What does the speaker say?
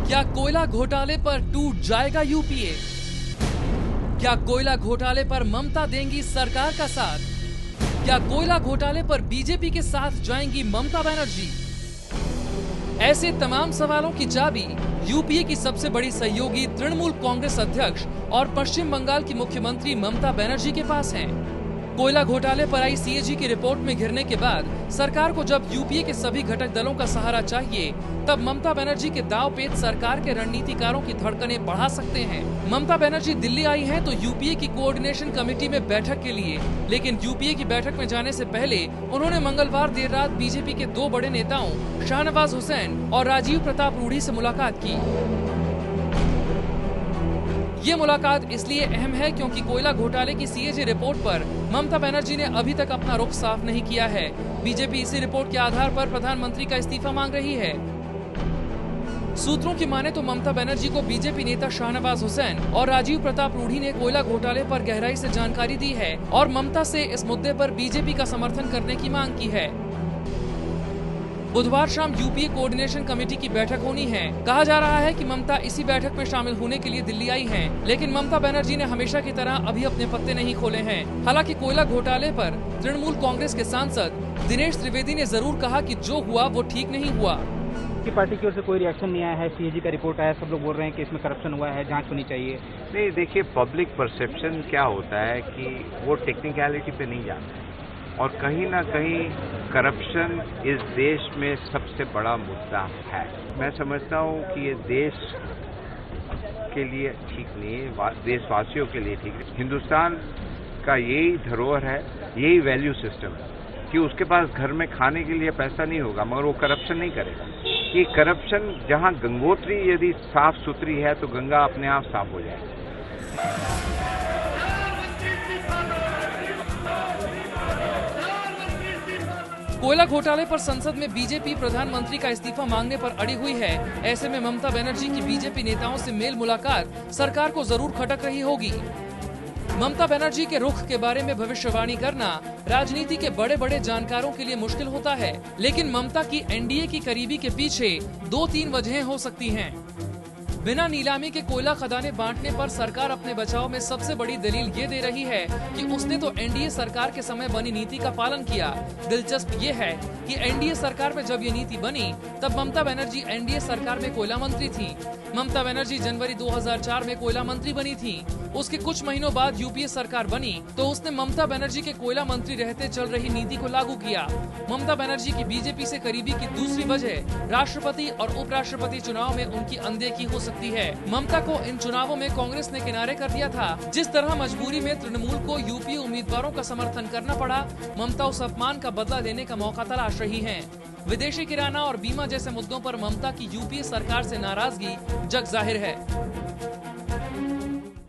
क्या कोयला घोटाले पर टूट जाएगा यूपीए? क्या कोयला घोटाले पर ममता देंगी सरकार का साथ? क्या कोयला घोटाले पर बीजेपी के साथ जाएंगी ममता बनर्जी? ऐसे तमाम सवालों की चाबी यूपीए की सबसे बड़ी सहयोगी तृणमूल कांग्रेस अध्यक्ष और पश्चिम बंगाल की मुख्यमंत्री ममता बनर्जी के पास है। कोयला घोटाले पर आई सीएजी की रिपोर्ट में घिरने के बाद सरकार को जब यूपीए के सभी घटक दलों का सहारा चाहिए, तब ममता बनर्जी के दांव पेच सरकार के रणनीतिकारों की धड़कनें बढ़ा सकते हैं। ममता बनर्जी दिल्ली आई हैं तो यूपीए की कोऑर्डिनेशन कमेटी में बैठक के लिए, लेकिन यूपीए की बैठक में जाने से पहले उन्होंने मंगलवार देर रात बीजेपी के दो बड़े नेताओं शाहनवाज हुसैन और राजीव प्रताप रूढ़ी से मुलाकात की। ये मुलाकात इसलिए अहम है क्योंकि कोयला घोटाले की सीएजी रिपोर्ट पर ममता बनर्जी ने अभी तक अपना रुख साफ नहीं किया है। बीजेपी इसी रिपोर्ट के आधार पर प्रधानमंत्री का इस्तीफा मांग रही है। सूत्रों की माने तो ममता बनर्जी को बीजेपी नेता शाहनवाज हुसैन और राजीव प्रताप रूढ़ी ने कोयला घोटाले पर गहराई से जानकारी दी है और ममता से इस मुद्दे पर बीजेपी का समर्थन करने की मांग की है। बुधवार शाम यूपीए कोऑर्डिनेशन कमेटी की बैठक होनी है। कहा जा रहा है कि ममता इसी बैठक में शामिल होने के लिए दिल्ली आई हैं, लेकिन ममता बनर्जी ने हमेशा की तरह अभी अपने पत्ते नहीं खोले हैं। हालांकि कोयला घोटाले पर तृणमूल कांग्रेस के सांसद दिनेश त्रिवेदी ने जरूर कहा कि जो हुआ वो ठीक नहीं हुआ। की पार्टी की ओर से कोई रिएक्शन नहीं आया है, सीएजी का रिपोर्ट आया, सब लोग बोल रहे हैं कि इसमें करप्शन हुआ है, जांच होनी चाहिए। नहीं, देखिए, पब्लिक परसेप्शन क्या होता है कि वो टेक्निकलिटी पे नहीं जाता है और कहीं ना कहीं करप्शन इस देश में सबसे बड़ा मुद्दा है। मैं समझता हूँ कि ये देश के लिए ठीक नहीं है, देशवासियों के लिए ठीक है। हिंदुस्तान का यही धरोहर है, यही वैल्यू सिस्टम है कि उसके पास घर में खाने के लिए पैसा नहीं होगा मगर वो करप्शन नहीं करेगा। ये करप्शन, जहाँ गंगोत्री यदि साफ सुथरी है तो गंगा अपने आप साफ हो जाएगी। कोयला घोटाले पर संसद में बीजेपी प्रधानमंत्री का इस्तीफा मांगने पर अड़ी हुई है। ऐसे में ममता बनर्जी की बीजेपी नेताओं से मेल मुलाकात सरकार को जरूर खटक रही होगी। ममता बनर्जी के रुख के बारे में भविष्यवाणी करना राजनीति के बड़े बड़े जानकारों के लिए मुश्किल होता है, लेकिन ममता की एनडीए की करीबी के पीछे 2-3 वजहें हो सकती हैं। बिना नीलामी के कोयला खदानें बांटने पर सरकार अपने बचाव में सबसे बड़ी दलील ये दे रही है कि उसने तो एनडीए सरकार के समय बनी नीति का पालन किया। दिलचस्प ये है कि एनडीए सरकार में जब ये नीति बनी तब ममता बनर्जी एनडीए सरकार में कोयला मंत्री थी। ममता बनर्जी जनवरी 2004 में कोयला मंत्री बनी थी। उसके कुछ महीनों बाद यूपीए सरकार बनी तो उसने ममता बनर्जी के कोयला मंत्री रहते चल रही नीति को लागू किया। ममता बनर्जी की बीजेपी से करीबी की दूसरी वजह राष्ट्रपति और उपराष्ट्रपति चुनाव में उनकी अनदेखी हो सकती है। ममता को इन चुनावों में कांग्रेस ने किनारे कर दिया था। जिस तरह मजबूरी में तृणमूल को यूपीए उम्मीदवारों का समर्थन करना पड़ा, ममता उस अपमान का बदला लेने का मौका तलाश रही हैं। विदेशी किराना और बीमा जैसे मुद्दों पर ममता की यूपीए सरकार से नाराजगी जग जाहिर है।